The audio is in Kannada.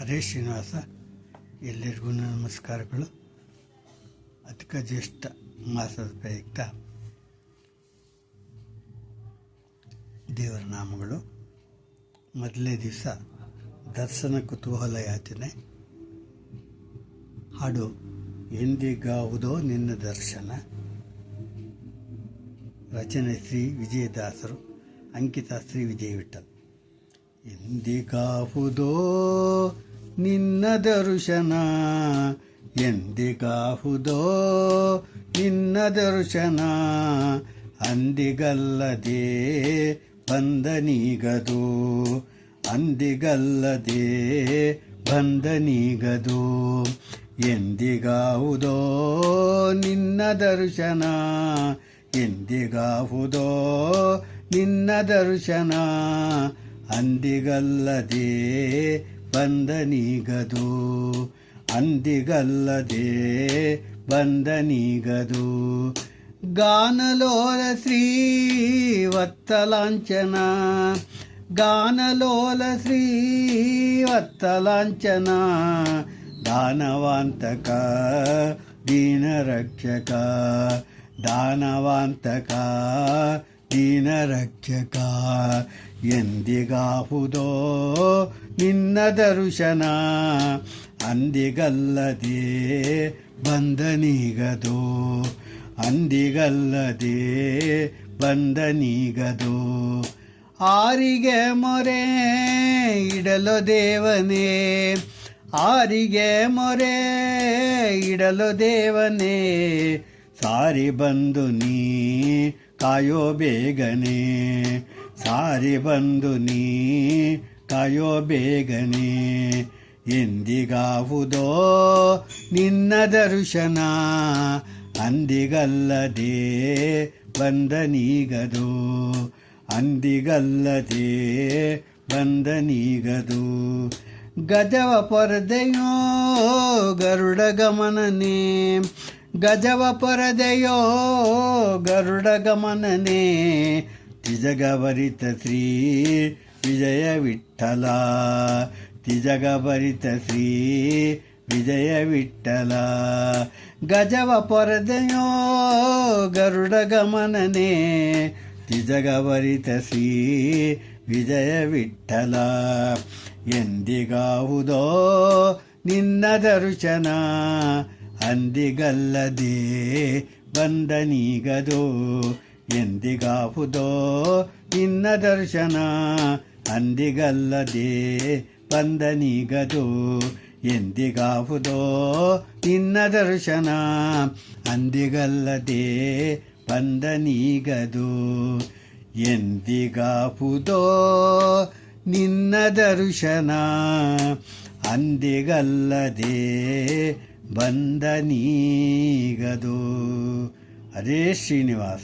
ಹರೇ ಶ್ರೀನಿವಾಸ. ಎಲ್ಲರಿಗೂ ನಮಸ್ಕಾರಗಳು. ಅಧಿಕ ಜ್ಯೇಷ್ಠ ಮಾಸದ ಪ್ರಯುಕ್ತ ದೇವರ ನಾಮಗಳು. ಮೊದಲನೇ ದಿವಸ ದರ್ಶನ ಕುತೂಹಲ ಯಾಚನೆ. ಹಾಡು ಎಂದಿಗಾವುದೋ ನಿನ್ನ ದರ್ಶನ. ರಚನೆ ಶ್ರೀ ವಿಜಯದಾಸರು, ಅಂಕಿತ ಶ್ರೀ ವಿಜಯ ವಿಠಲ್. ಎಂದಿಗಾವುದೋ ನಿನ್ನ ದರ್ಶನ, ಎಂದಿಗಾವುದೋ ನಿನ್ನ ದರ್ಶನ, ಅಂದಿಗಲ್ಲದೆ ಬಂದನೀಗದು, ಅಂದಿಗಲ್ಲದೆ ಬಂದನೀಗದು. ಎಂದಿಗಾವುದೋ ನಿನ್ನ ದರ್ಶನ, ಎಂದಿಗಾವುದೋ ನಿನ್ನ ದರ್ಶನ, ಅಂದಿಗಲ್ಲದೆ ಬಂದನೀಗದು, ಅಂದಿಗಲ್ಲದೆ ಬಂದನೀಗದು. ಗಾನಲೋಲ ಶ್ರೀ ವತ್ಸಲಾಂಚನ, ಗಾನಲೋಲ ಶ್ರೀ ವತ್ಸಲಾಂಚನ, ದಾನವಾಂತಕ ದೀನರಕ್ಷಕ, ದಾನವಾಂತಕ ದೀನರಕ್ಷಕ. ಎಂದಿಗಾವುದೋ ನಿನ್ನ ದರ್ಶನ, ಅಂದಿಗಲ್ಲದೆ ಬಂದನೀಗದು, ಅಂದಿಗಲ್ಲದೆ ಬಂದನೀಗದು. ಆರಿಗೆ ಮೊರೆ ಇಡಲು ದೇವನೇ, ಆರಿಗೆ ಮೊರೆ ಇಡಲು ದೇವನೇ, ಸಾರಿ ಬಂದು ನೀ ಕಾಯೋ ಬೇಗನೆ, ಸಾರಿ ಬಂದು ನೀ ಕಾಯೋ ಬೇಗನೆ. ಎಂದಿಗಾವುದೋ ನಿನ್ನ ದರ್ಶನ, ಅಂದಿಗಲ್ಲದೆ ಬಂದನೀಗದು, ಅಂದಿಗಲ್ಲದೆ ಬಂದನೀಗದು. ಗಜವ ಪರದೆಯೋ ಗರುಡ ಗಮನನೆ, ಗಜವ ಪರದೆಯೋ ಗರುಡ ಗಮನನೆ, ತಿಜಗವರಿತ ಶ್ರೀ ವಿಜಯ ವಿಠಲ, ತಿಜಗವರಿತ ಶ್ರೀ ವಿಜಯ ವಿಠಲ. ಗಜವ ಪರದೆಯೋ ಗರುಡ ಗಮನನೆ, ತಿಜಗವರಿತ ಶ್ರೀ ವಿಜಯ ವಿಠಲ. ಎಂದಿಗಾವುದೋ ನಿನ್ನ ದರ್ಶನ, ಅಂದಿಗಲ್ಲದೆ ಬಂದನೀಗದು, ಎಂದಿಗಾವುದೋ ನಿನ್ನ ದರ್ಶನ, ಅಂದಿಗಲ್ಲದೆ ಬಂದನೀಗದು. ಎಂದಿಗಾವುದೋ ನಿನ್ನ ದರ್ಶನ, ಅಂದಿಗಲ್ಲದೆ ಬಂದನೀಗದು. ಎಂದಿಗಾವುದೋ ನಿನ್ನ ದರ್ಶನ, ಅಂದಿಗಲ್ಲದೆ ಬಂದನೀಗದು. ಹರೇ ಶ್ರೀನಿವಾಸ.